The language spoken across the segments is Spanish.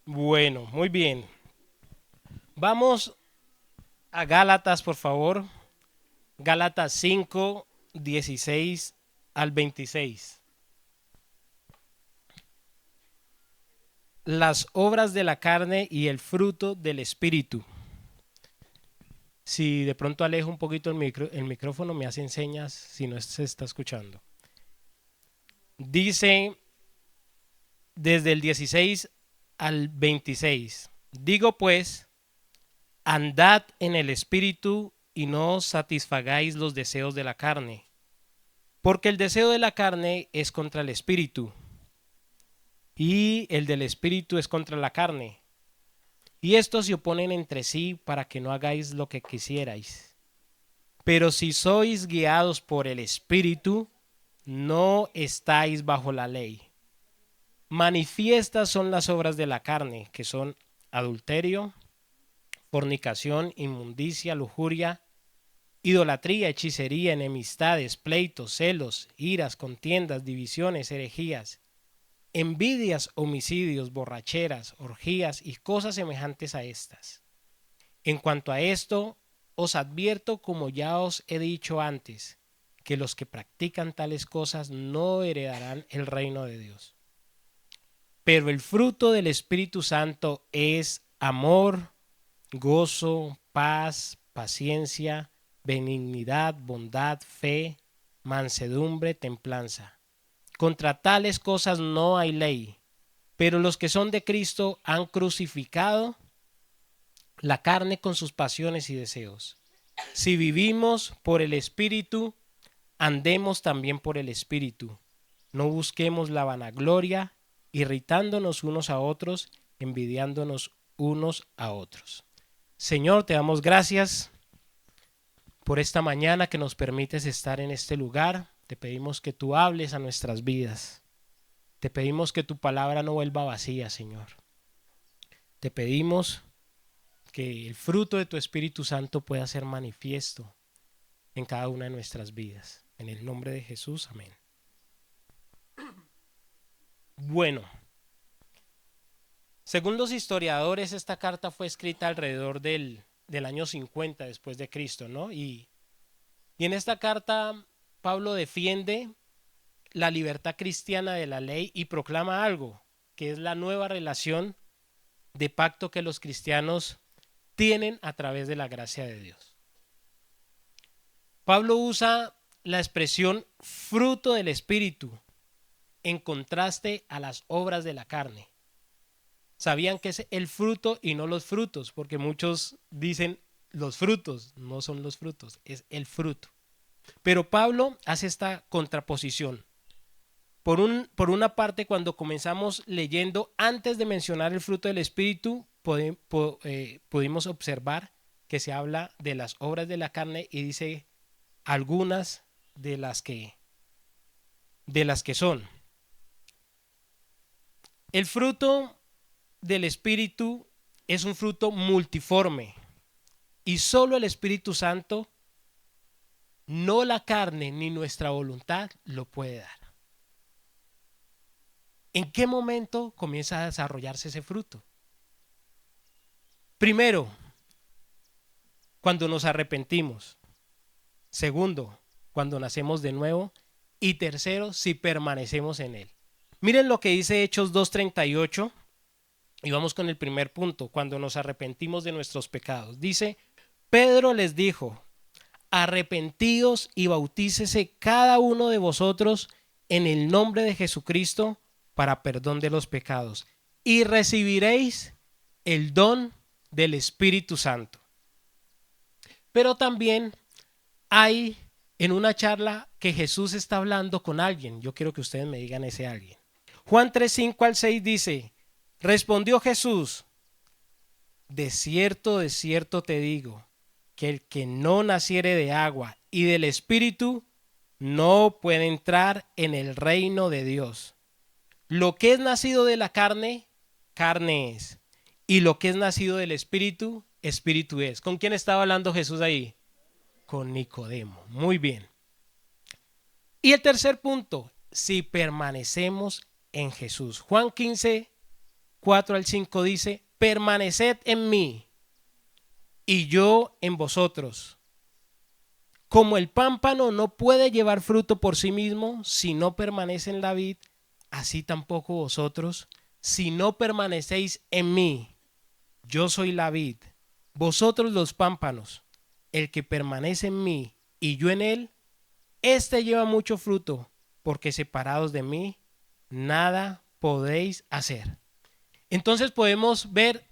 Bueno, muy bien. Vamos a Gálatas, por favor. Gálatas 5, 16 al 26. Las obras de la carne y el fruto del espíritu. Si de pronto alejo un poquito el micrófono, me hacen señas si no se está escuchando. Dice desde el 16 al 26. Digo pues, andad en el espíritu y no satisfagáis los deseos de la carne, porque el deseo de la carne es contra el espíritu y el del espíritu es contra la carne. Y estos se oponen entre sí para que no hagáis lo que quisierais. Pero si sois guiados por el espíritu, no estáis bajo la ley. Manifiestas son las obras de la carne, que son adulterio, fornicación, inmundicia, lujuria, idolatría, hechicería, enemistades, pleitos, celos, iras, contiendas, divisiones, herejías, envidias, homicidios, borracheras, orgías y cosas semejantes a estas. En cuanto a esto, os advierto, como ya os he dicho antes, que los que practican tales cosas no heredarán el reino de Dios. Pero el fruto del Espíritu Santo es amor, gozo, paz, paciencia, benignidad, bondad, fe, mansedumbre, templanza. Contra tales cosas no hay ley, pero los que son de Cristo han crucificado la carne con sus pasiones y deseos. Si vivimos por el Espíritu, andemos también por el Espíritu. No busquemos la vanagloria, irritándonos unos a otros, envidiándonos unos a otros. Señor, te damos gracias por esta mañana que nos permites estar en este lugar. Te pedimos que tú hables a nuestras vidas. Te pedimos que tu palabra no vuelva vacía, Señor. Te pedimos que el fruto de tu Espíritu Santo pueda ser manifiesto en cada una de nuestras vidas. En el nombre de Jesús, amén. Bueno, según los historiadores, esta carta fue escrita alrededor del año 50 después de Cristo, ¿no? Y en esta carta Pablo defiende la libertad cristiana de la ley y proclama algo, que es la nueva relación de pacto que los cristianos tienen a través de la gracia de Dios. Pablo usa la expresión fruto del Espíritu en contraste a las obras de la carne. Sabían que es el fruto y no los frutos, porque muchos dicen los frutos, no son los frutos, es el fruto. Pero Pablo hace esta contraposición. Por una parte, cuando comenzamos leyendo, antes de mencionar el fruto del Espíritu, pudimos observar que se habla de las obras de la carne y dice algunas de las que son. El fruto del Espíritu es un fruto multiforme y solo el Espíritu Santo, no la carne ni nuestra voluntad, lo puede dar. ¿En qué momento comienza a desarrollarse ese fruto? Primero, cuando nos arrepentimos. Segundo, cuando nacemos de nuevo. Y tercero, si permanecemos en él. Miren lo que dice Hechos 2:38 y vamos con el primer punto, cuando nos arrepentimos de nuestros pecados. Dice, Pedro les dijo, arrepentíos y bautícese cada uno de vosotros en el nombre de Jesucristo para perdón de los pecados y recibiréis el don del Espíritu Santo. Pero también hay en una charla que Jesús está hablando con alguien. Yo quiero que ustedes me digan ese alguien. Juan 3:5 al 6 dice, respondió Jesús, de cierto te digo, que el que no naciere de agua y del Espíritu no puede entrar en el reino de Dios. Lo que es nacido de la carne, carne es. Y lo que es nacido del Espíritu, Espíritu es. ¿Con quién estaba hablando Jesús ahí? Con Nicodemo. Muy bien. Y el tercer punto, si permanecemos en Jesús. Juan 15, 4 al 5 dice: permaneced en mí y yo en vosotros. Como el pámpano no puede llevar fruto por sí mismo si no permanece en la vid, así tampoco vosotros, si no permanecéis en mí. Yo soy la vid, vosotros los pámpanos. El que permanece en mí y yo en él, éste lleva mucho fruto, porque separados de mí, nada podéis hacer. Entonces podemos ver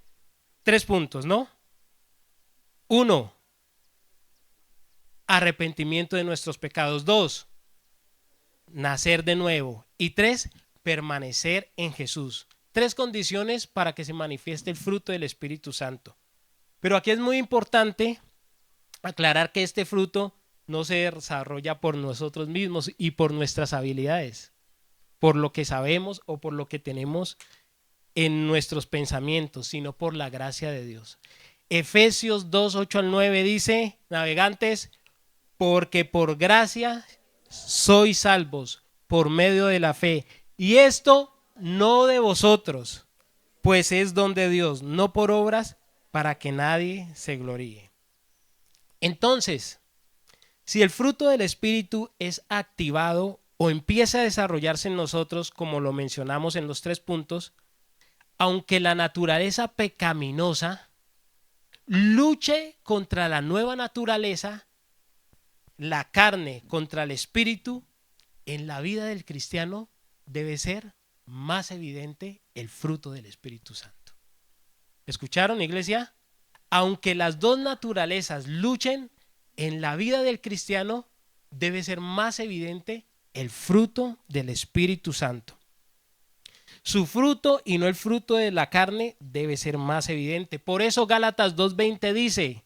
3 puntos, ¿no? 1, arrepentimiento de nuestros pecados. 2, nacer de nuevo. Y 3, permanecer en Jesús. 3 condiciones para que se manifieste el fruto del Espíritu Santo. Pero aquí es muy importante aclarar que este fruto no se desarrolla por nosotros mismos y por nuestras habilidades, por lo que sabemos o por lo que tenemos en nuestros pensamientos, sino por la gracia de Dios. Efesios 2, 8 al 9 dice: navegantes, porque por gracia sois salvos por medio de la fe, y esto no de vosotros, pues es don de Dios, no por obras, para que nadie se gloríe. Entonces, si el fruto del Espíritu es activado o empieza a desarrollarse en nosotros, como lo mencionamos en los 3 puntos, aunque la naturaleza pecaminosa luche contra la nueva naturaleza, la carne contra el espíritu, en la vida del cristiano debe ser más evidente el fruto del Espíritu Santo. ¿Escucharon, iglesia? Aunque las dos naturalezas luchen, en la vida del cristiano debe ser más evidente el fruto del Espíritu Santo. Su fruto y no el fruto de la carne debe ser más evidente. Por eso Gálatas 2:20 dice: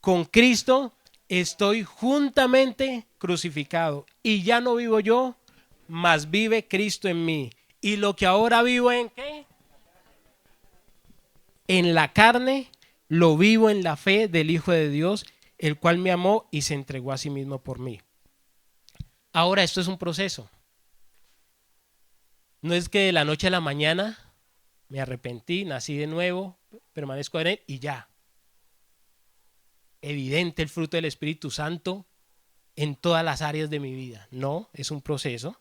con Cristo estoy juntamente crucificado, y ya no vivo yo, mas vive Cristo en mí. Y lo que ahora vivo, ¿en qué? En la carne, lo vivo en la fe del Hijo de Dios, el cual me amó y se entregó a sí mismo por mí. Ahora, esto es un proceso. No es que de la noche a la mañana me arrepentí, nací de nuevo, permanezco en él y ya. Evidente el fruto del Espíritu Santo en todas las áreas de mi vida. No, es un proceso,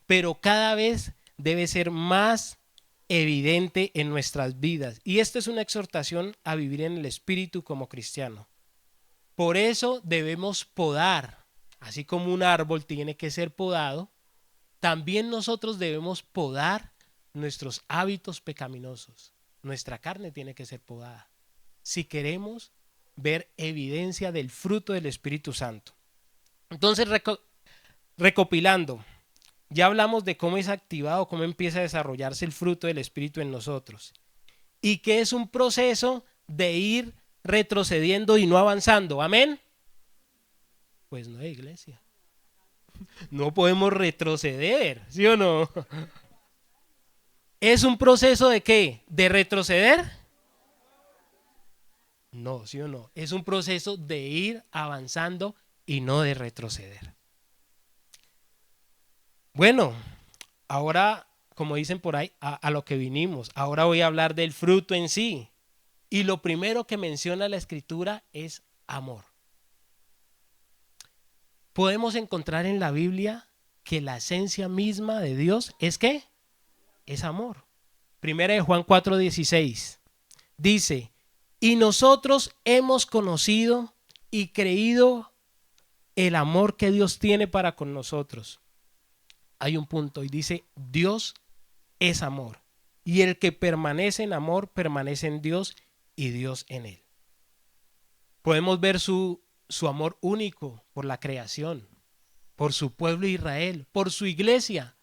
pero cada vez debe ser más evidente en nuestras vidas. Y esta es una exhortación a vivir en el Espíritu como cristiano. Por eso debemos podar, así como un árbol tiene que ser podado, también nosotros debemos podar nuestros hábitos pecaminosos. Nuestra carne tiene que ser podada si queremos ver evidencia del fruto del Espíritu Santo. Entonces, recopilando, ya hablamos de cómo es activado, cómo empieza a desarrollarse el fruto del Espíritu en nosotros, y que es un proceso de ir retrocediendo y no avanzando. ¿Amén? Pues no, iglesia. No podemos retroceder, ¿sí o no? ¿Es un proceso de qué? ¿De retroceder? No, ¿sí o no? Es un proceso de ir avanzando y no de retroceder. Bueno, ahora, como dicen por ahí, a lo que vinimos. Ahora voy a hablar del fruto en sí. Y lo primero que menciona la Escritura es amor. Podemos encontrar en la Biblia que la esencia misma de Dios es ¿qué? Es amor. Primera de Juan 4:16 dice: y nosotros hemos conocido y creído el amor que Dios tiene para con nosotros. Hay un punto y dice: Dios es amor, y el que permanece en amor permanece en Dios y Dios en él. Podemos ver su amor único por la creación, por su pueblo Israel, por su iglesia,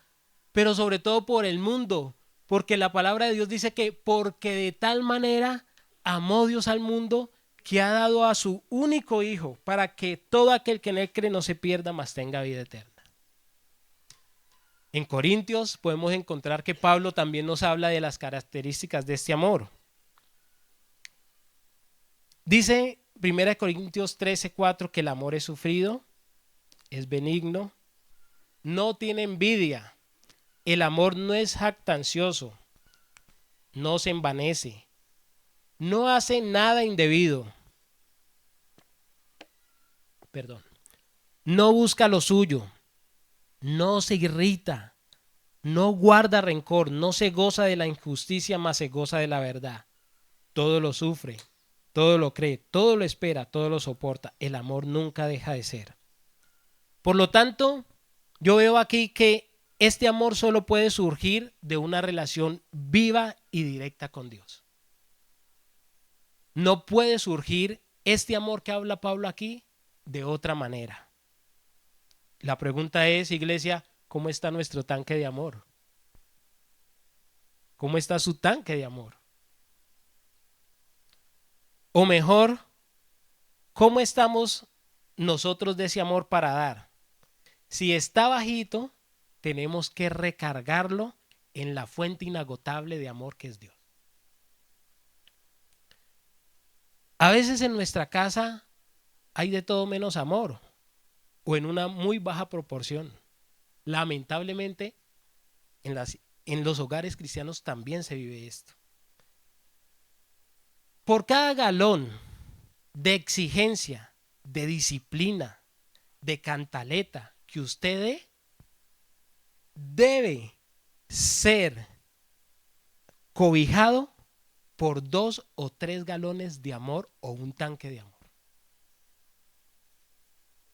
pero sobre todo por el mundo, porque la palabra de Dios dice que porque de tal manera amó Dios al mundo que ha dado a su único hijo para que todo aquel que en él cree no se pierda, mas tenga vida eterna. En Corintios podemos encontrar que Pablo también nos habla de las características de este amor. Dice 1 Corintios 13:4 que el amor es sufrido, es benigno, no tiene envidia, el amor no es jactancioso, no se envanece, no hace nada indebido, perdón, no busca lo suyo, no se irrita, no guarda rencor, no se goza de la injusticia, mas se goza de la verdad. Todo lo sufre, todo lo cree, todo lo espera, todo lo soporta. El amor nunca deja de ser. Por lo tanto, yo veo aquí que este amor solo puede surgir de una relación viva y directa con Dios. No puede surgir este amor que habla Pablo aquí de otra manera. La pregunta es, iglesia, ¿cómo está nuestro tanque de amor? ¿Cómo está su tanque de amor? O mejor, ¿cómo estamos nosotros de ese amor para dar? Si está bajito, tenemos que recargarlo en la fuente inagotable de amor que es Dios. A veces en nuestra casa hay de todo menos amor, o en una muy baja proporción. Lamentablemente, en los hogares cristianos también se vive esto. Por cada galón de exigencia, de disciplina, de cantaleta que usted dé, debe ser cobijado por 2 o 3 galones de amor o un tanque de amor.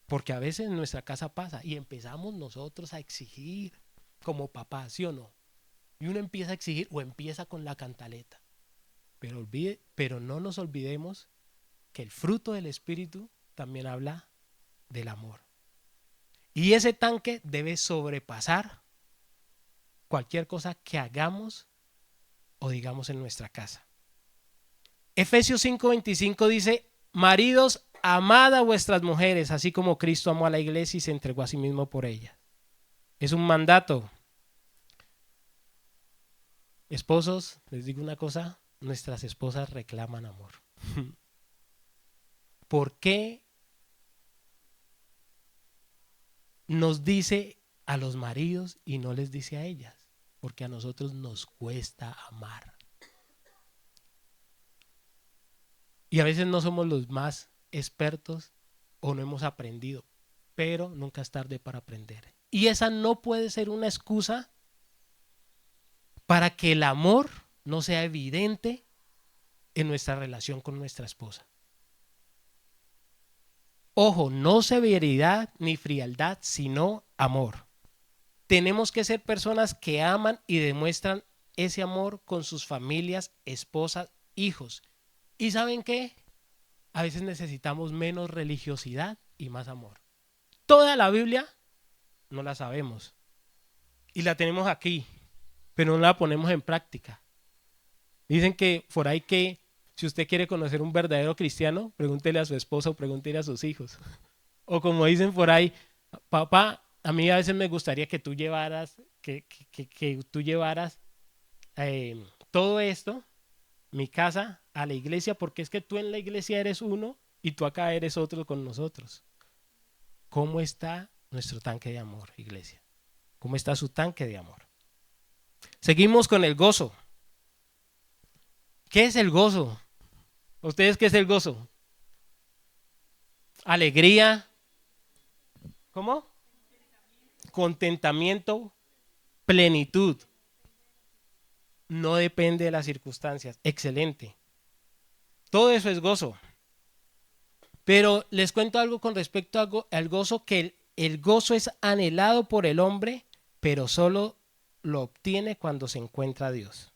Porque a veces en nuestra casa pasa y empezamos nosotros a exigir como papá, ¿sí o no? Y uno empieza a exigir o empieza con la cantaleta. Pero no nos olvidemos que el fruto del Espíritu también habla del amor. Y ese tanque debe sobrepasar cualquier cosa que hagamos o digamos en nuestra casa. Efesios 5:25 dice: maridos, amad a vuestras mujeres, así como Cristo amó a la iglesia y se entregó a sí mismo por ella. Es un mandato. Esposos, les digo una cosa, nuestras esposas reclaman amor. ¿Por qué nos dice a los maridos y no les dice a ellas? Porque a nosotros nos cuesta amar. Y a veces no somos los más expertos o no hemos aprendido, pero nunca es tarde para aprender. Y esa no puede ser una excusa para que el amor no sea evidente en nuestra relación con nuestra esposa. Ojo, no severidad ni frialdad, sino amor. Tenemos que ser personas que aman y demuestran ese amor con sus familias, esposas, hijos. ¿Y saben qué? A veces necesitamos menos religiosidad y más amor. Toda la Biblia no la sabemos y la tenemos aquí, pero no la ponemos en práctica. Dicen que por ahí que si usted quiere conocer un verdadero cristiano, pregúntele a su esposa o pregúntele a sus hijos. O como dicen por ahí, papá, a mí a veces me gustaría que tú llevaras, que tú llevaras todo esto, mi casa, a la iglesia, porque es que tú en la iglesia eres uno y tú acá eres otro con nosotros. ¿Cómo está nuestro tanque de amor, iglesia? ¿Cómo está su tanque de amor? Seguimos con el gozo. ¿Qué es el gozo? ¿Ustedes qué es el gozo? Alegría. ¿Cómo? Contentamiento, plenitud. No depende de las circunstancias. Excelente. Todo eso es gozo. Pero les cuento algo con respecto al gozo, que el gozo es anhelado por el hombre, pero solo lo obtiene cuando se encuentra a Dios.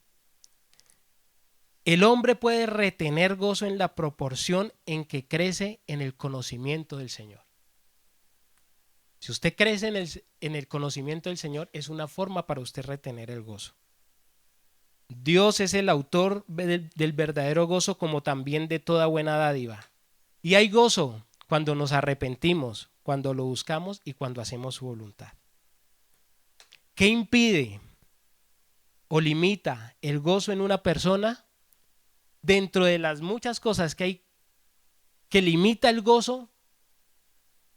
El hombre puede retener gozo en la proporción en que crece en el conocimiento del Señor. Si usted crece en el conocimiento del Señor, es una forma para usted retener el gozo. Dios es el autor del verdadero gozo, como también de toda buena dádiva. Y hay gozo cuando nos arrepentimos, cuando lo buscamos y cuando hacemos su voluntad. ¿Qué impide o limita el gozo en una persona? Dentro de las muchas cosas que hay que limita el gozo,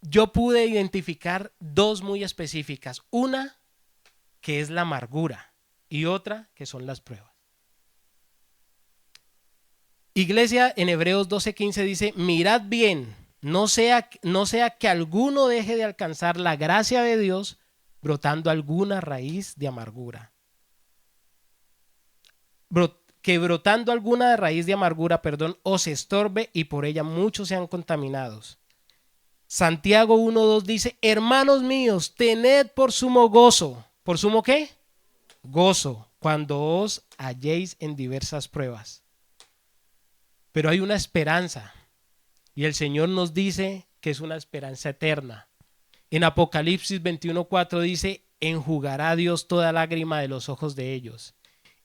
yo pude identificar 2 muy específicas. Una que es la amargura y otra que son las pruebas. Iglesia, en Hebreos 12:15 dice, mirad bien, no sea que alguno deje de alcanzar la gracia de Dios, brotando alguna raíz de amargura. Que brotando alguna raíz de amargura, os estorbe y por ella muchos sean contaminados. Santiago 1:2 dice, hermanos míos, tened por sumo gozo. ¿Por sumo qué? Gozo, cuando os halléis en diversas pruebas. Pero hay una esperanza y el Señor nos dice que es una esperanza eterna. En Apocalipsis 21:4 dice, enjugará Dios toda lágrima de los ojos de ellos.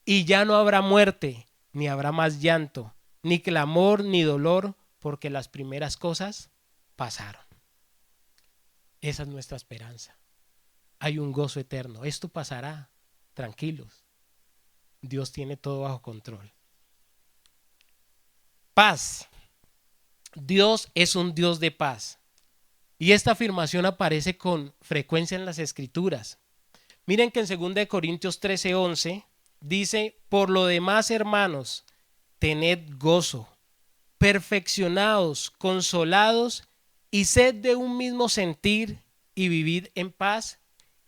Y ya no habrá muerte, ni habrá más llanto, ni clamor, ni dolor, porque las primeras cosas pasaron. Esa es nuestra esperanza. Hay un gozo eterno. Esto pasará. Tranquilos. Dios tiene todo bajo control. Paz. Dios es un Dios de paz. Y esta afirmación aparece con frecuencia en las Escrituras. Miren que en 2 Corintios 13:11 dice, por lo demás, hermanos, tened gozo, perfeccionados, consolados y sed de un mismo sentir y vivid en paz,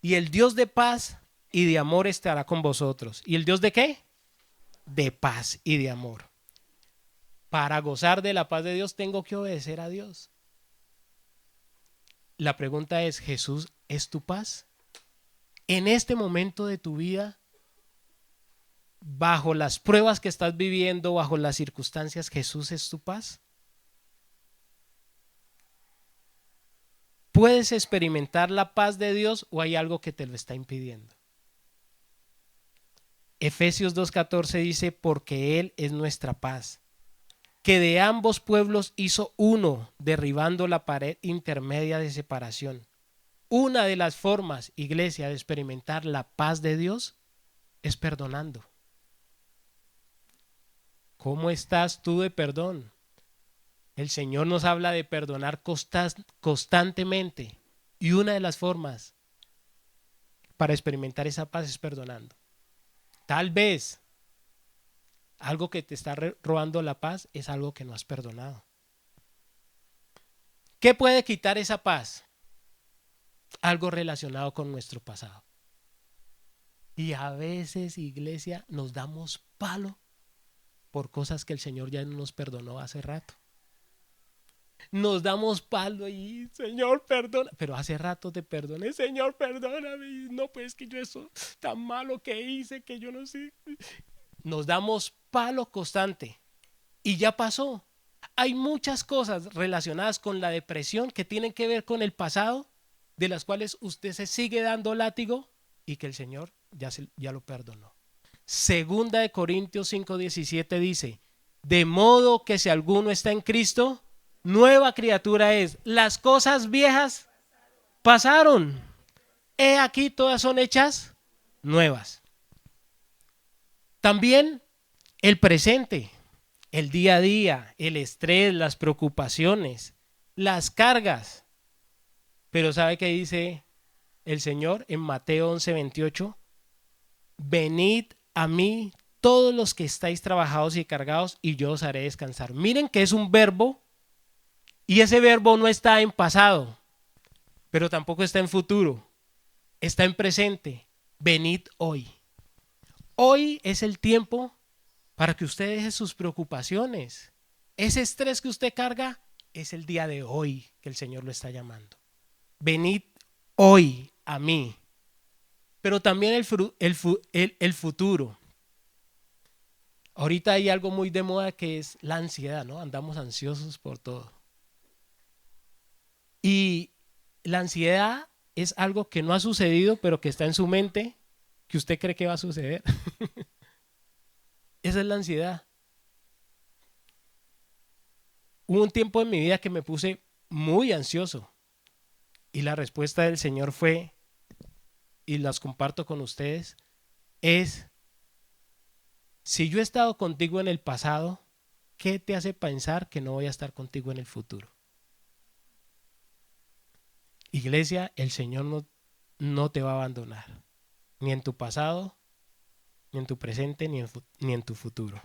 y el Dios de paz y de amor estará con vosotros. ¿Y el Dios de qué? De paz y de amor. Para gozar de la paz de Dios tengo que obedecer a Dios. La pregunta es, ¿Jesús es tu paz? En este momento de tu vida, bajo las pruebas que estás viviendo, bajo las circunstancias, ¿Jesús es tu paz? ¿Puedes experimentar la paz de Dios o hay algo que te lo está impidiendo? Efesios 2:14 dice, porque Él es nuestra paz, que de ambos pueblos hizo uno, derribando la pared intermedia de separación. Una de las formas, iglesia, de experimentar la paz de Dios es perdonando. ¿Cómo estás tú de perdón? El Señor nos habla de perdonar constantemente y una de las formas para experimentar esa paz es perdonando. Tal vez algo que te está robando la paz es algo que no has perdonado. ¿Qué puede quitar esa paz? Algo relacionado con nuestro pasado. Y a veces, iglesia, nos damos palo por cosas que el Señor ya nos perdonó hace rato. Nos damos palo y Señor perdona, pero hace rato te perdoné, Señor perdóname, no pues que yo eso tan malo que hice que yo no sé. Nos damos palo constante y ya pasó. Hay muchas cosas relacionadas con la depresión que tienen que ver con el pasado, de las cuales usted se sigue dando látigo y que el Señor ya lo perdonó. Segunda de Corintios 5:17 dice, de modo que si alguno está en Cristo, nueva criatura es. Las cosas viejas pasaron. He aquí todas son hechas nuevas. También el presente, el día a día, el estrés, las preocupaciones, las cargas. Pero ¿sabe qué dice el Señor en Mateo 11:28? Venid a mí todos los que estáis trabajados y cargados y yo os haré descansar. Miren que es un verbo y ese verbo no está en pasado, pero tampoco está en futuro, está en presente. Venid hoy. Hoy es el tiempo para que usted deje sus preocupaciones. Ese estrés que usted carga es el día de hoy que el Señor lo está llamando. Venid hoy a mí. Pero también el futuro. Ahorita hay algo muy de moda que es la ansiedad, ¿no? Andamos ansiosos por todo. Y la ansiedad es algo que no ha sucedido, pero que está en su mente, que usted cree que va a suceder. Esa es la ansiedad. Hubo un tiempo en mi vida que me puse muy ansioso y la respuesta del Señor fue, y las comparto con ustedes, es, si yo he estado contigo en el pasado, ¿qué te hace pensar que no voy a estar contigo en el futuro? Iglesia, el Señor no te va a abandonar, ni en tu pasado, ni en tu presente, ni en tu futuro.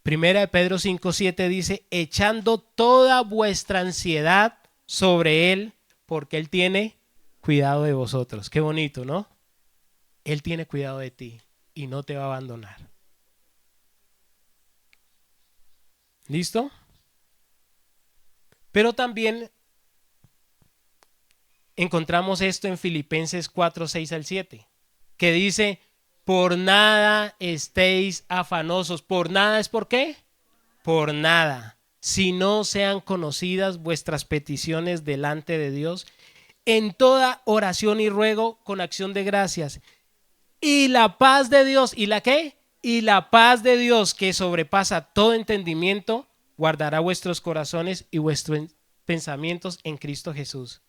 Primera de Pedro 5:7 dice, echando toda vuestra ansiedad sobre Él, porque Él tiene cuidado de vosotros. Qué bonito, ¿no? Él tiene cuidado de ti y no te va a abandonar. ¿Listo? Pero también encontramos esto en Filipenses 4:6-7, que dice, por nada estéis afanosos. ¿Por nada es por qué? Por nada. Si no sean conocidas vuestras peticiones delante de Dios, en toda oración y ruego con acción de gracias. Y la paz de Dios, ¿y la qué? Y la paz de Dios que sobrepasa todo entendimiento, guardará vuestros corazones y vuestros pensamientos en Cristo Jesús.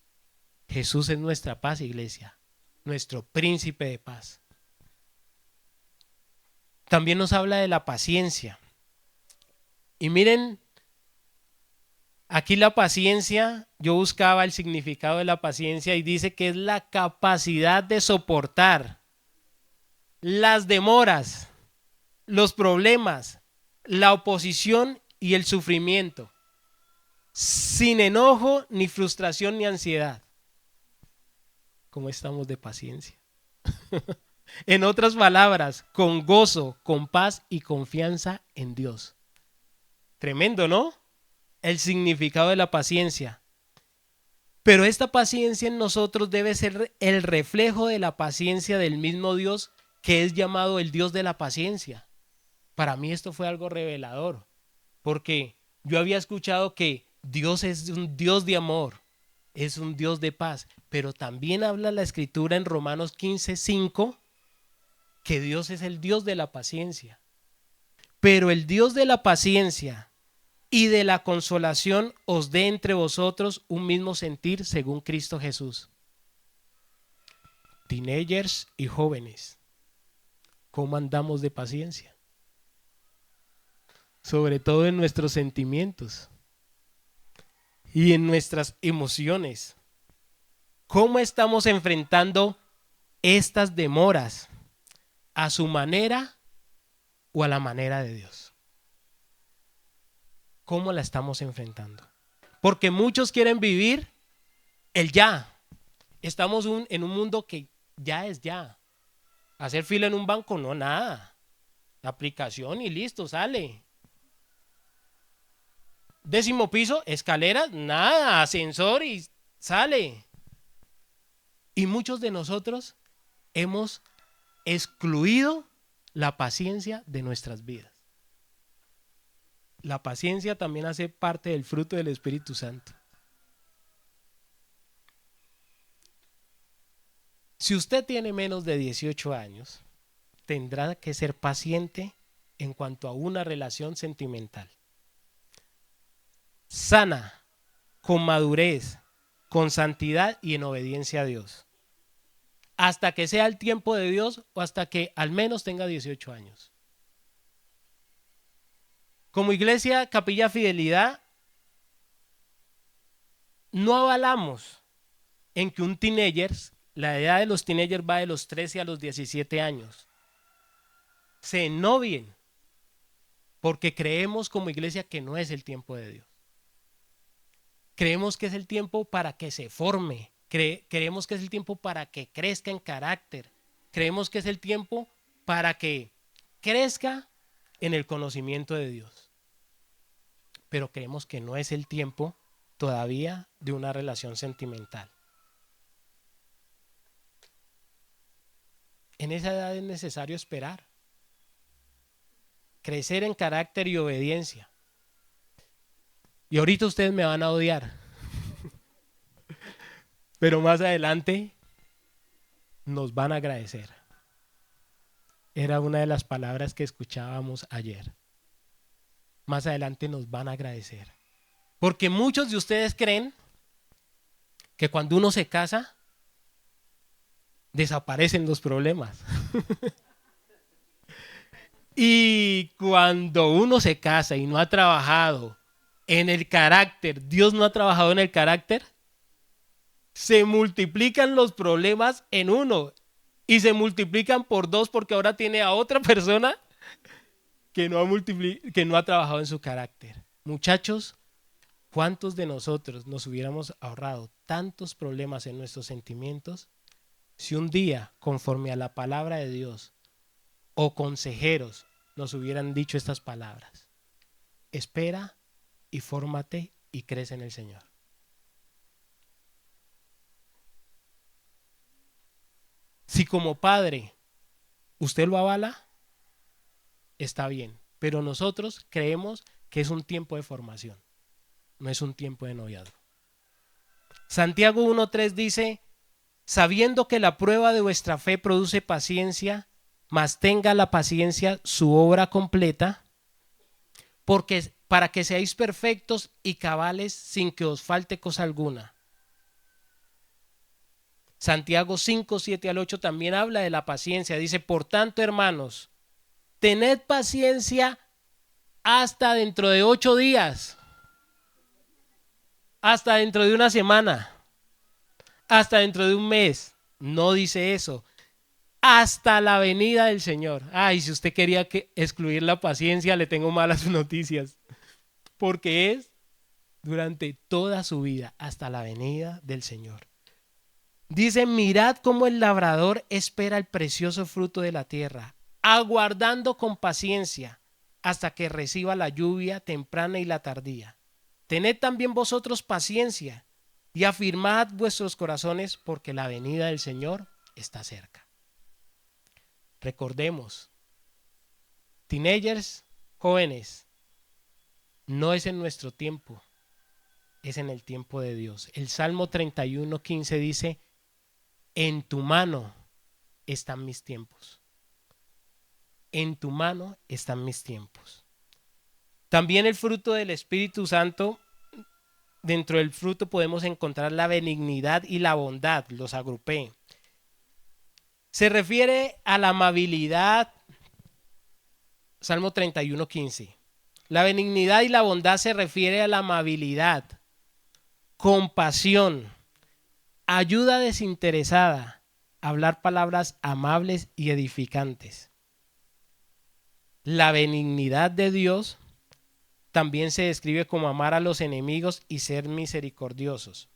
Jesús es nuestra paz, iglesia, nuestro príncipe de paz. También nos habla de la paciencia. Y miren, aquí la paciencia, yo buscaba el significado de la paciencia y dice que es la capacidad de soportar las demoras, los problemas, la oposición y el sufrimiento, sin enojo, ni frustración, ni ansiedad. ¿Cómo estamos de paciencia? En otras palabras, con gozo, con paz y confianza en Dios. Tremendo, ¿no? El significado de la paciencia. Pero esta paciencia en nosotros debe ser el reflejo de la paciencia del mismo Dios, que es llamado el Dios de la paciencia. Para mí esto fue algo revelador, porque yo había escuchado que Dios es un Dios de amor, es un Dios de paz, pero también habla la Escritura en Romanos 15:5 que Dios es el Dios de la paciencia. Pero el Dios de la paciencia y de la consolación os dé entre vosotros un mismo sentir según Cristo Jesús. Teenagers y jóvenes, ¿cómo andamos de paciencia? Sobre todo en nuestros sentimientos y en nuestras emociones. ¿Cómo estamos enfrentando estas demoras? ¿A su manera o a la manera de Dios? ¿Cómo la estamos enfrentando? Porque muchos quieren vivir el ya. Estamos en un mundo que ya es ya. Hacer fila en un banco, no, nada. La aplicación y listo, sale. 10º piso, escaleras, nada, ascensor y sale. Y muchos de nosotros hemos excluido la paciencia de nuestras vidas. La paciencia también hace parte del fruto del Espíritu Santo. Si usted tiene menos de 18 años, tendrá que ser paciente en cuanto a una relación sentimental. Sana, con madurez, con santidad y en obediencia a Dios. Hasta que sea el tiempo de Dios o hasta que al menos tenga 18 años. Como iglesia Capilla Fidelidad, no avalamos en que un teenager, la edad de los teenagers va de los 13 a los 17 años, se ennovien, porque creemos como iglesia que no es el tiempo de Dios. Creemos que es el tiempo para que se forme, creemos que es el tiempo para que crezca en carácter, creemos que es el tiempo para que crezca en el conocimiento de Dios. Pero creemos que no es el tiempo todavía de una relación sentimental. En esa edad es necesario esperar, crecer en carácter y obediencia. Y ahorita ustedes me van a odiar, pero más adelante nos van a agradecer. Era una de las palabras que escuchábamos ayer. Más adelante nos van a agradecer. Porque muchos de ustedes creen que cuando uno se casa, desaparecen los problemas. Y cuando uno se casa y no ha trabajado en el carácter, Dios no ha trabajado en el carácter, se multiplican los problemas en uno y se multiplican por 2 porque ahora tiene a otra persona que no ha trabajado en su carácter. Muchachos, ¿cuántos de nosotros nos hubiéramos ahorrado tantos problemas en nuestros sentimientos si un día, conforme a la palabra de Dios, o consejeros nos hubieran dicho estas palabras? Espera y fórmate y crece en el Señor. Si como padre usted lo avala, está bien, pero nosotros creemos que es un tiempo de formación, no es un tiempo de noviazgo. Santiago 1:3 dice: sabiendo que la prueba de vuestra fe produce paciencia, mas tenga la paciencia su obra completa, porque para que seáis perfectos y cabales sin que os falte cosa alguna. Santiago 5:7-8 también habla de la paciencia. Dice: por tanto, hermanos, tened paciencia hasta dentro de 8 días, hasta dentro de una semana, hasta dentro de un mes. No dice eso. Hasta la venida del Señor. Ay, si usted quería excluir la paciencia, le tengo malas noticias. Porque es durante toda su vida, hasta la venida del Señor. Dice: mirad cómo el labrador espera el precioso fruto de la tierra, aguardando con paciencia hasta que reciba la lluvia temprana y la tardía. Tened también vosotros paciencia y afirmad vuestros corazones, porque la venida del Señor está cerca. Recordemos, teenagers, jóvenes, no es en nuestro tiempo, es en el tiempo de Dios. El Salmo 31:15 dice: en tu mano están mis tiempos. En tu mano están mis tiempos. También el fruto del Espíritu Santo, dentro del fruto podemos encontrar la benignidad y la bondad, los agrupé. Se refiere a la amabilidad, Salmo 31:15. La benignidad y la bondad se refiere a la amabilidad, compasión, ayuda desinteresada, hablar palabras amables y edificantes. La benignidad de Dios también se describe como amar a los enemigos y ser misericordiosos.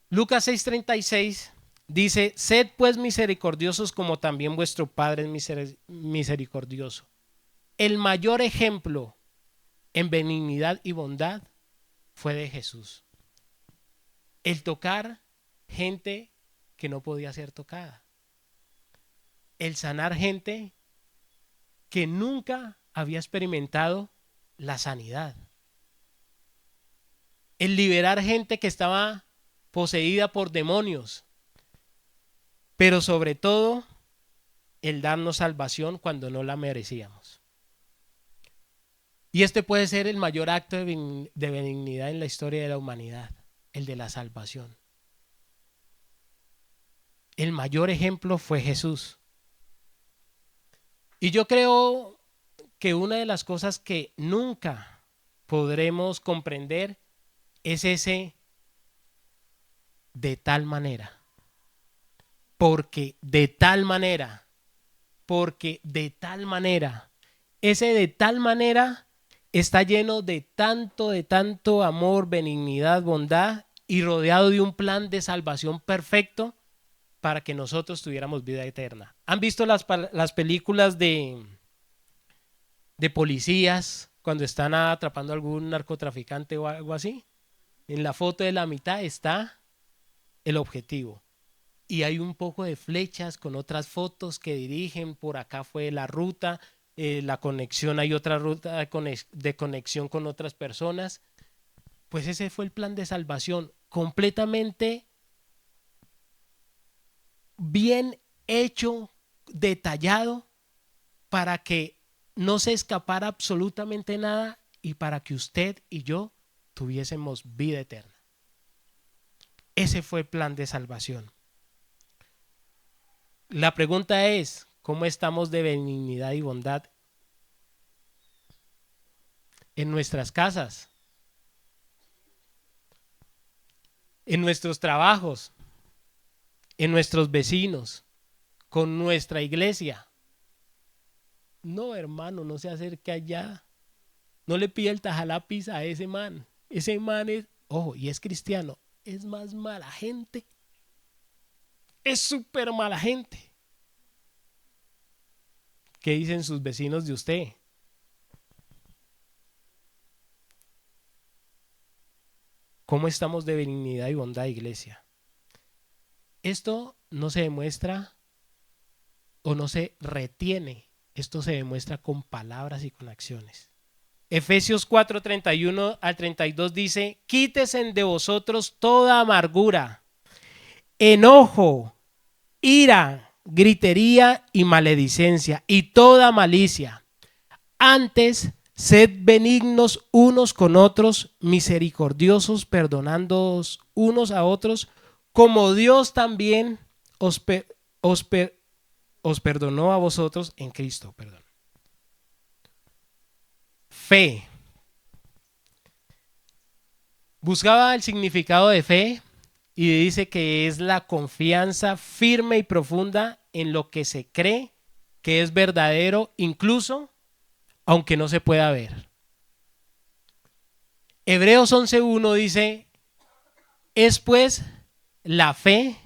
Lucas 6:36 dice: sed pues misericordiosos como también vuestro Padre es misericordioso. El mayor ejemplo en benignidad y bondad fue de Jesús. El tocar gente que no podía ser tocada. El sanar gente que nunca había experimentado la sanidad. El liberar gente que estaba poseída por demonios. Pero sobre todo, el darnos salvación cuando no la merecíamos. Y este puede ser el mayor acto de benignidad en la historia de la humanidad, el de la salvación. El mayor ejemplo fue Jesús. Y yo creo que una de las cosas que nunca podremos comprender es ese de tal manera. Porque de tal manera. Porque de tal manera. Ese de tal manera está lleno de tanto amor, benignidad, bondad y rodeado de un plan de salvación perfecto para que nosotros tuviéramos vida eterna. ¿Han visto las películas de policías cuando están atrapando a algún narcotraficante o algo así? En la foto de la mitad está el objetivo. Y hay un poco de flechas con otras fotos que dirigen. Por acá fue la ruta, la conexión, hay otra ruta de conexión con otras personas. Pues ese fue el plan de salvación, completamente bien hecho, detallado, para que no se escapara absolutamente nada y para que usted y yo tuviésemos vida eterna. Ese fue el plan de salvación. La pregunta es: ¿cómo estamos de benignidad y bondad en nuestras casas, en nuestros trabajos, en nuestros vecinos, con nuestra iglesia? No, hermano, no se acerque allá. No le pida el tajalápiz a ese man. Ese man es, ojo, y es cristiano, es más mala gente. Es súper mala gente. ¿Qué dicen sus vecinos de usted? ¿Cómo estamos de benignidad y bondad, iglesia? Esto no se demuestra o no se retiene. Esto se demuestra con palabras y con acciones. Efesios 4:31 al 32 dice: quítesen de vosotros toda amargura, enojo, ira, gritería y maledicencia y toda malicia. Antes, sed benignos unos con otros, misericordiosos, perdonándoos unos a otros, como Dios también os perdonó a vosotros en Cristo. Perdón. Fe. Buscaba el significado de fe y dice que es la confianza firme y profunda en lo que se cree que es verdadero, incluso aunque no se pueda ver. Hebreos 11:1 dice: es pues la fe,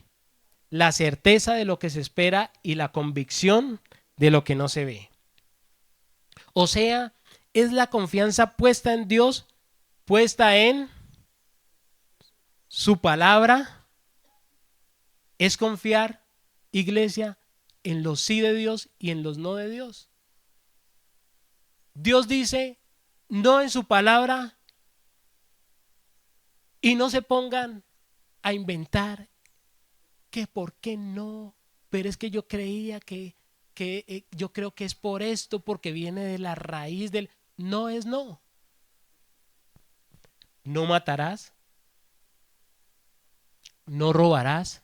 la certeza de lo que se espera y la convicción de lo que no se ve. O sea, es la confianza puesta en Dios, puesta en su palabra. Es confiar, iglesia, en los sí de Dios y en los no de Dios. Dios dice no en su palabra y no se pongan a inventar que por qué no, pero es que yo creía que yo creo que es por esto, porque viene de la raíz del no es no. No matarás, no robarás,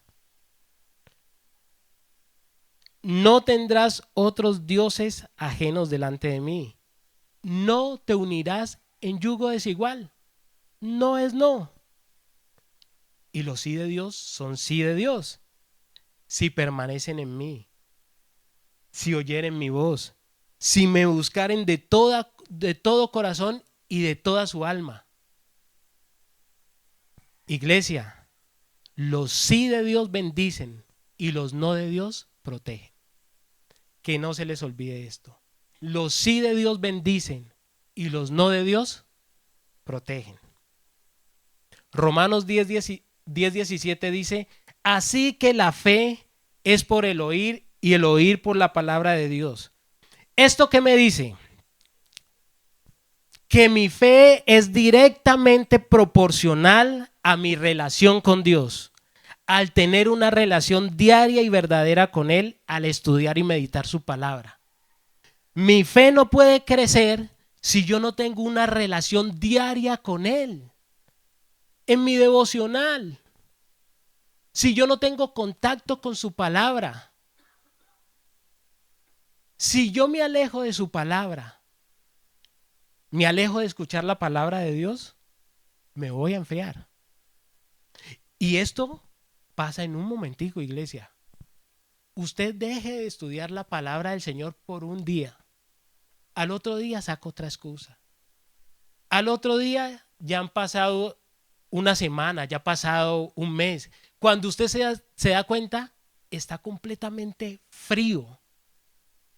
no tendrás otros dioses ajenos delante de mí, no te unirás en yugo desigual. No es no. Y los sí de Dios son sí de Dios. Si permanecen en mí, si oyeren mi voz, si me buscaren de todo corazón y de toda su alma. Iglesia, los sí de Dios bendicen y los no de Dios protegen. Que no se les olvide esto. Los sí de Dios bendicen y los no de Dios protegen. Romanos 10:17 dice: así que la fe es por el oír y el oír por la palabra de Dios. ¿Esto qué me dice? Que mi fe es directamente proporcional a mi relación con Dios. Al tener una relación diaria y verdadera con Él, al estudiar y meditar su palabra. Mi fe no puede crecer si yo no tengo una relación diaria con Él. En mi devocional. Si yo no tengo contacto con su palabra. Si yo me alejo de su palabra, me alejo de escuchar la palabra de Dios, me voy a enfriar. Y esto pasa en un momentico, iglesia. Usted deje de estudiar la palabra del Señor por un día. Al otro día saca otra excusa. Al otro día ya han pasado una semana, ya ha pasado un mes. Cuando usted se da cuenta, está completamente frío.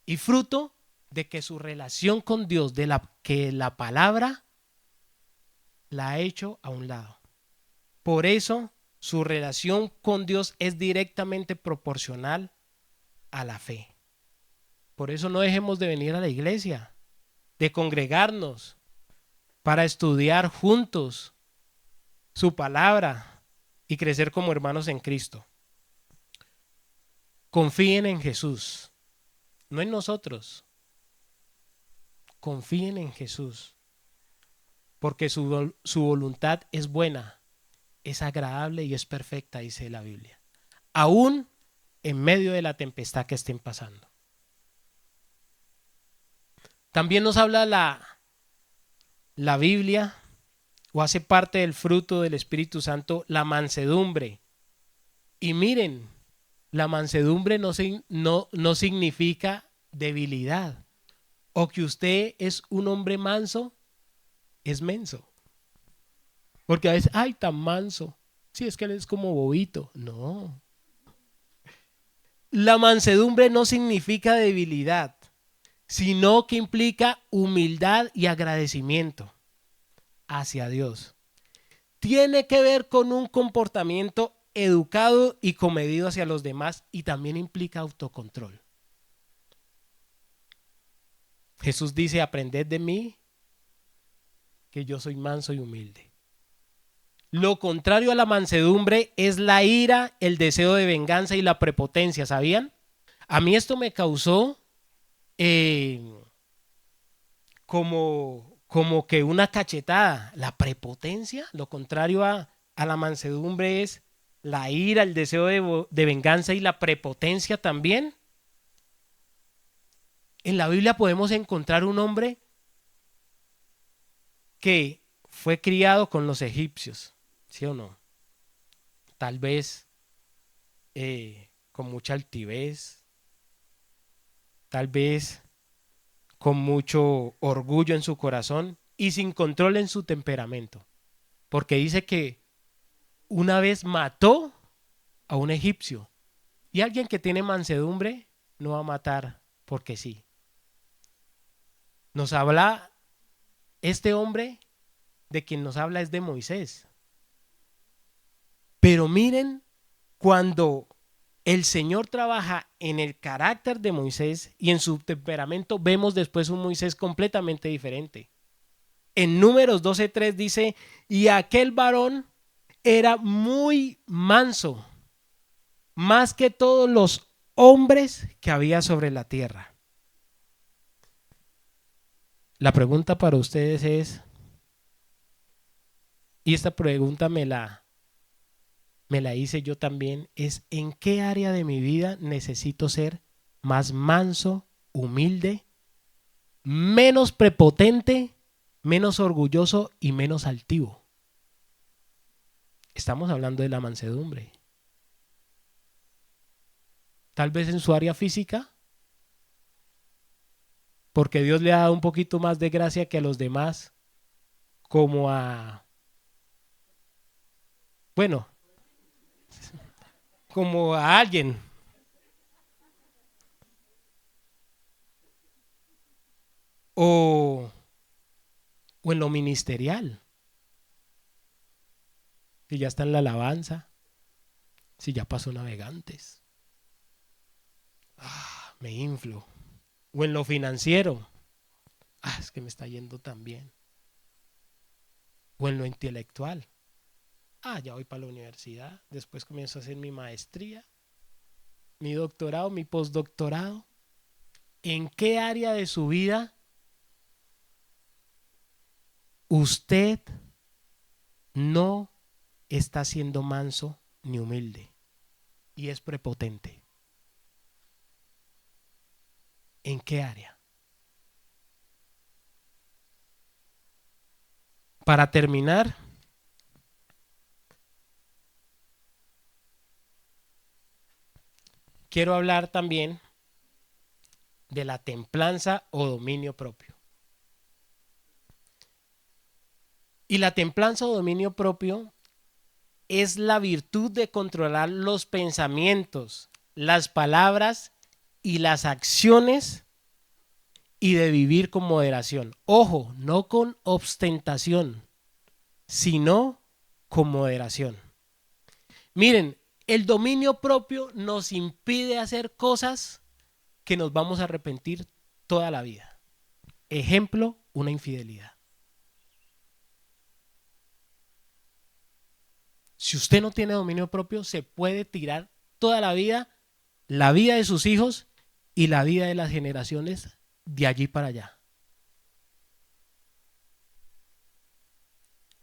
Y fruto de que su relación con Dios, que la palabra la ha hecho a un lado. Por eso su relación con Dios es directamente proporcional a la fe. Por eso no dejemos de venir a la iglesia, de congregarnos para estudiar juntos su palabra y crecer como hermanos en Cristo. Confíen en Jesús, no en nosotros. Confíen en Jesús, porque su voluntad es buena, es agradable y es perfecta, dice la Biblia. Aún en medio de la tempestad que estén pasando. También nos habla la Biblia, o hace parte del fruto del Espíritu Santo, la mansedumbre. Y miren, la mansedumbre no significa debilidad. o que usted es un hombre manso, es menso. Porque a veces, ay, tan manso. Sí, es que él es como bobito. No. La mansedumbre no significa debilidad, sino que implica humildad y agradecimiento hacia Dios. Tiene que ver con un comportamiento educado y comedido hacia los demás y también implica autocontrol. Jesús dice, aprended de mí, que yo soy manso y humilde. Lo contrario a la mansedumbre es la ira, el deseo de venganza y la prepotencia, ¿sabían? A mí esto me causó eh, como que una cachetada. La prepotencia, lo contrario a la mansedumbre es la ira, el deseo de venganza y la prepotencia también. En la Biblia podemos encontrar un hombre que fue criado con los egipcios, ¿sí o no? Tal vez con mucha altivez, tal vez con mucho orgullo en su corazón y sin control en su temperamento. Porque dice que una vez mató a un egipcio y alguien que tiene mansedumbre no va a matar porque sí. Nos habla este hombre, de quien nos habla es de Moisés. Pero miren, cuando el Señor trabaja en el carácter de Moisés y en su temperamento, vemos después un Moisés completamente diferente. En Números 12:3 dice, y aquel varón era muy manso, más que todos los hombres que había sobre la tierra. La pregunta para ustedes es, y esta pregunta me la hice yo también, es ¿en qué área de mi vida necesito ser más manso, humilde, menos prepotente, menos orgulloso y menos altivo? Estamos hablando de la mansedumbre. Tal vez en su área física, porque Dios le ha dado un poquito más de gracia que a los demás, como bueno, como a alguien, o, o en lo ministerial, si ya está en la alabanza, si ya pasó navegantes, me inflo, o en lo financiero, es que me está yendo tan bien, o en lo intelectual, ya voy para la universidad, después comienzo a hacer mi maestría, mi doctorado, mi postdoctorado. ¿En qué área de su vida usted no está siendo manso ni humilde y es prepotente? ¿En qué área? Para terminar, quiero hablar también de la templanza o dominio propio. Y la templanza o dominio propio es la virtud de controlar los pensamientos, las palabras y las acciones y de vivir con moderación. Ojo, no con ostentación, sino con moderación. Miren, el dominio propio nos impide hacer cosas que nos vamos a arrepentir toda la vida. Ejemplo, una infidelidad. Si usted no tiene dominio propio, se puede tirar toda la vida de sus hijos y la vida de las generaciones de allí para allá.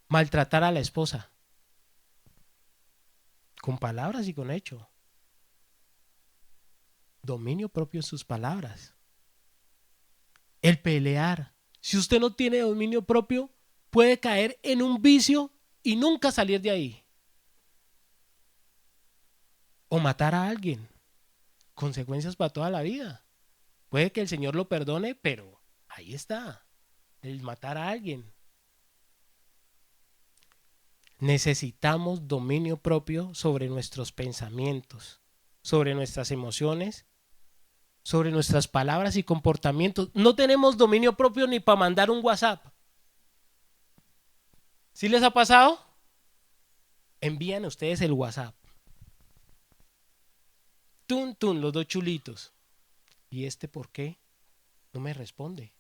Maltratar a la esposa, con palabras y con hecho. Dominio propio en sus palabras. El pelear. Si usted no tiene dominio propio, puede caer en un vicio y nunca salir de ahí. O matar a alguien. Consecuencias para toda la vida. Puede que el Señor lo perdone, pero Ahí está, el matar a alguien. Necesitamos dominio propio sobre nuestros pensamientos, sobre nuestras emociones, sobre nuestras palabras y comportamientos. No tenemos dominio propio ni para mandar un WhatsApp. ¿Sí les ha pasado? Envían ustedes el WhatsApp. Tun, tun, los dos chulitos. ¿Y este por qué? No me responde.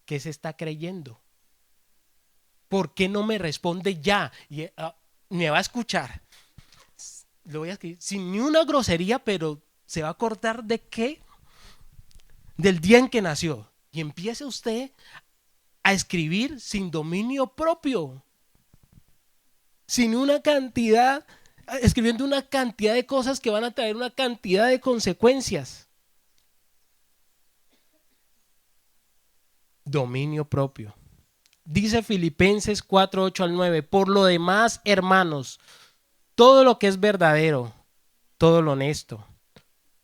¿Qué se está creyendo? ¿Por qué no me responde ya? Y me va a escuchar. Lo voy a escribir sin ni una grosería, pero se va a acordar de qué, del día en que nació. Y empiece usted a escribir sin dominio propio, sin una cantidad, escribiendo una cantidad de cosas que van a traer una cantidad de consecuencias. Dominio propio. Dice Filipenses 4, 8 al 9, por lo demás, hermanos, todo lo que es verdadero, todo lo honesto,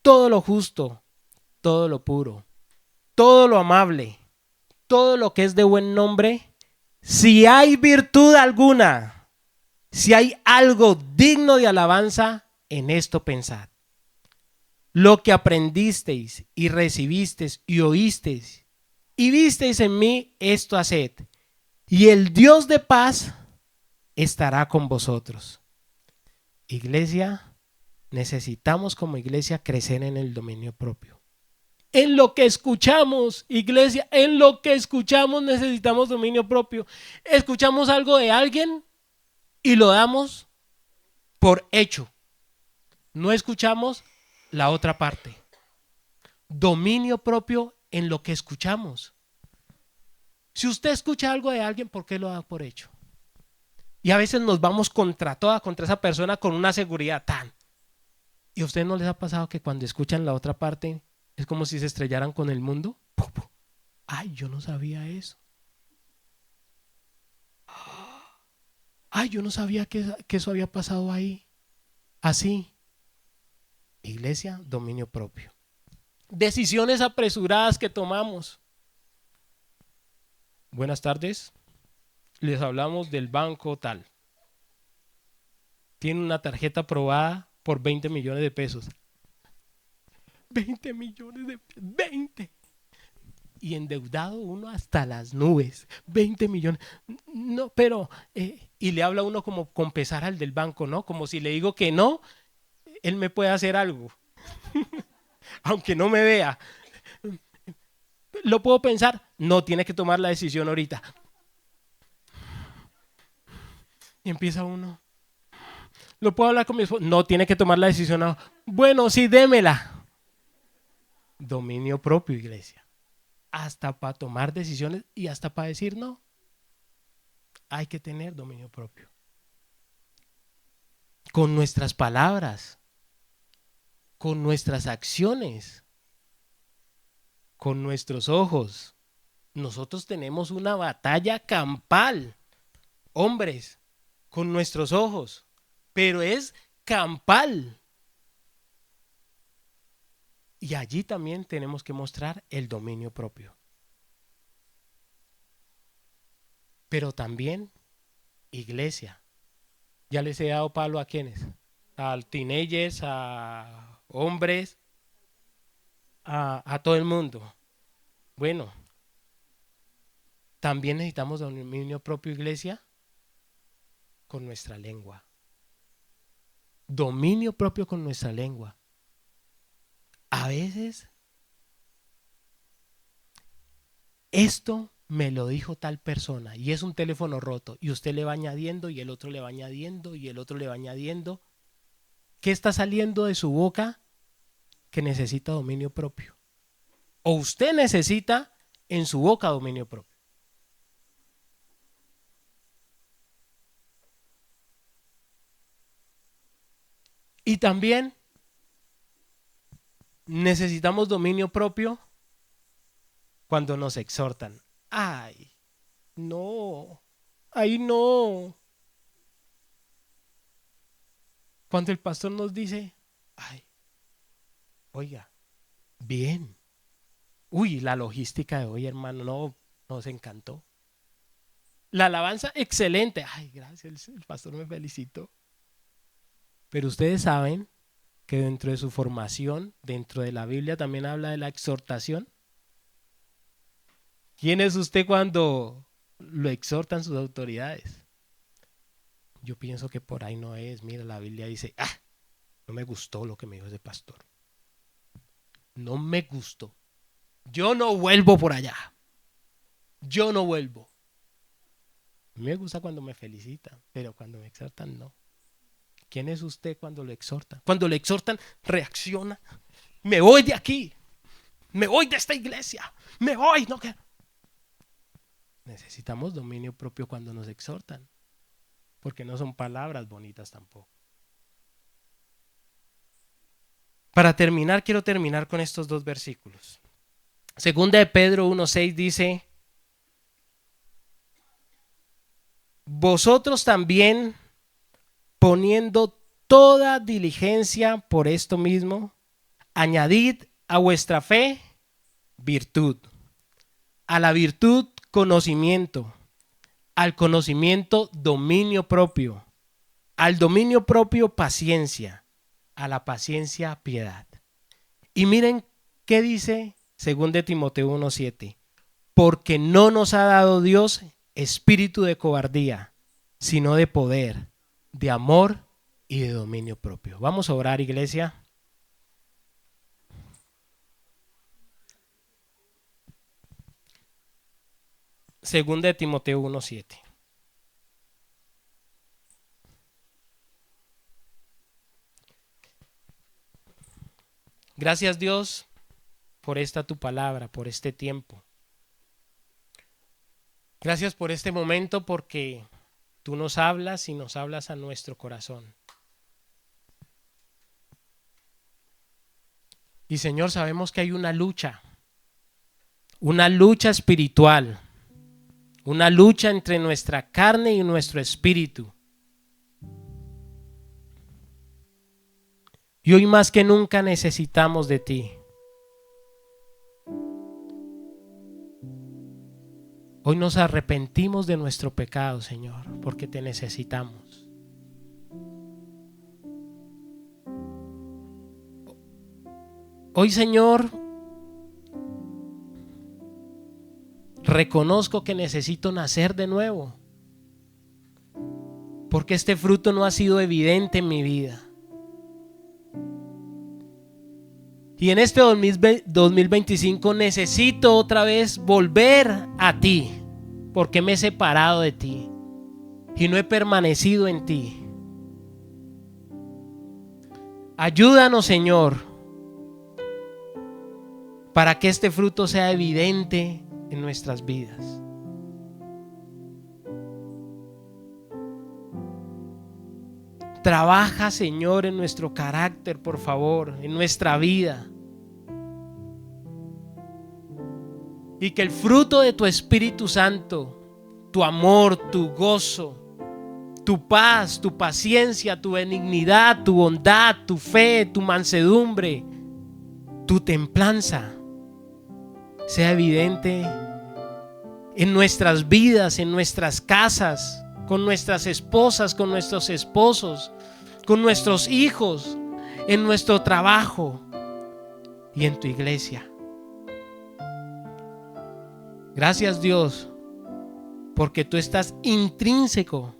todo lo justo, todo lo puro, todo lo amable, todo lo que es de buen nombre, si hay virtud alguna, si hay algo digno de alabanza, en esto pensad. Lo que aprendisteis y recibisteis y oísteis y visteis en mí, esto haced, y el Dios de paz estará con vosotros. Iglesia, necesitamos como iglesia crecer en el dominio propio. En lo que escuchamos, iglesia, en lo que escuchamos necesitamos dominio propio. Escuchamos algo de alguien y lo damos por hecho. No escuchamos la otra parte. Dominio propio en lo que escuchamos. Si usted escucha algo de alguien, ¿por qué lo da por hecho? Y a veces nos vamos contra esa persona con una seguridad tan. ¿Y a ustedes no les ha pasado que cuando escuchan la otra parte es como si se estrellaran con el mundo? Ay, yo no sabía eso. Ay, yo no sabía que eso había pasado ahí. Así. Iglesia, dominio propio. Decisiones apresuradas que tomamos. Buenas tardes. Les hablamos del banco tal. Tiene una tarjeta aprobada por 20 millones de pesos. 20 millones de pesos. 20. Y endeudado uno hasta las nubes. 20 millones. No, pero... y le habla uno como con pesar al del banco, ¿no? Como si le digo que no, él me puede hacer algo. Aunque no me vea. ¿Lo puedo pensar? No, tiene que tomar la decisión ahorita. Y empieza uno. ¿Lo puedo hablar con mi esposo? No, tiene que tomar la decisión ahora. Bueno, sí, démela. Dominio propio, iglesia. Hasta para tomar decisiones y hasta para decir no. Hay que tener dominio propio. Con nuestras palabras, con nuestras acciones, con nuestros ojos. Nosotros tenemos una batalla campal, hombres, con nuestros ojos, pero es campal. Y allí también tenemos que mostrar el dominio propio. Pero también, iglesia, ya les he dado palo a quienes, a teenagers, a hombres, a todo el mundo. Bueno, también necesitamos dominio propio, iglesia, con nuestra lengua. Dominio propio con nuestra lengua. A veces, esto me lo dijo tal persona y es un teléfono roto y usted le va añadiendo y el otro le va añadiendo y el otro le va añadiendo. ¿Qué está saliendo de su boca que necesita dominio propio? O usted necesita en su boca dominio propio. Y también necesitamos dominio propio cuando nos exhortan. Ay, no, ay no. Cuando el pastor nos dice, ay, oiga, bien, Uy, la logística de hoy, hermano, no, nos encantó. La alabanza, excelente. Ay, gracias, el pastor me felicitó. Pero ustedes saben que dentro de su formación, dentro de la Biblia también habla de la exhortación. ¿Quién es usted cuando lo exhortan sus autoridades? Yo pienso que por ahí no es. Mira, la Biblia dice, no me gustó lo que me dijo ese pastor. No me gustó. Yo no vuelvo por allá. Yo no vuelvo. A mí me gusta cuando me felicitan, pero cuando me exhortan, no. ¿Quién es usted cuando lo exhortan? Cuando le exhortan, reacciona. Me voy de aquí. Me voy de esta iglesia. Me voy. No, que... Necesitamos dominio propio cuando nos exhortan, porque no son palabras bonitas tampoco. Para terminar, quiero terminar con estos dos versículos. Segunda de Pedro 1:6 dice: vosotros también, poniendo toda diligencia por esto mismo, añadid a vuestra fe virtud, a la virtud conocimiento, al conocimiento dominio propio, al dominio propio paciencia, a la paciencia piedad. Y miren qué dice 2 de Timoteo 1:7: porque no nos ha dado Dios espíritu de cobardía, sino de poder, de amor y de dominio propio. Vamos a orar, iglesia. Segunda de Timoteo 1:7. Gracias, Dios, por esta tu palabra, por este tiempo. Gracias por este momento, porque tú nos hablas y nos hablas a nuestro corazón. Y Señor, sabemos que hay una lucha espiritual, una lucha entre nuestra carne y nuestro espíritu. Y hoy más que nunca necesitamos de ti. Hoy nos arrepentimos de nuestro pecado, Señor, porque te necesitamos. Hoy, Señor, reconozco que necesito nacer de nuevo, porque este fruto no ha sido evidente en mi vida. Y en este 2025 necesito otra vez volver a ti, porque me he separado de ti y no he permanecido en ti. Ayúdanos, Señor, para que este fruto sea evidente en nuestras vidas. Trabaja, Señor, en nuestro carácter, por favor, en nuestra vida. Y que el fruto de tu Espíritu Santo, tu amor, tu gozo, tu paz, tu paciencia, tu benignidad, tu bondad, tu fe, tu mansedumbre, tu templanza, sea evidente en nuestras vidas, en nuestras casas, con nuestras esposas, con nuestros esposos, con nuestros hijos, en nuestro trabajo y en tu iglesia. Gracias, Dios, porque tú estás intrínseco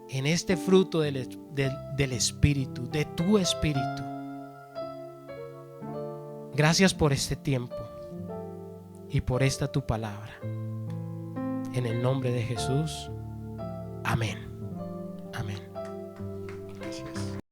en este fruto del Espíritu, de tu Espíritu. Gracias por este tiempo y por esta tu palabra. En el nombre de Jesús, amén. Amén.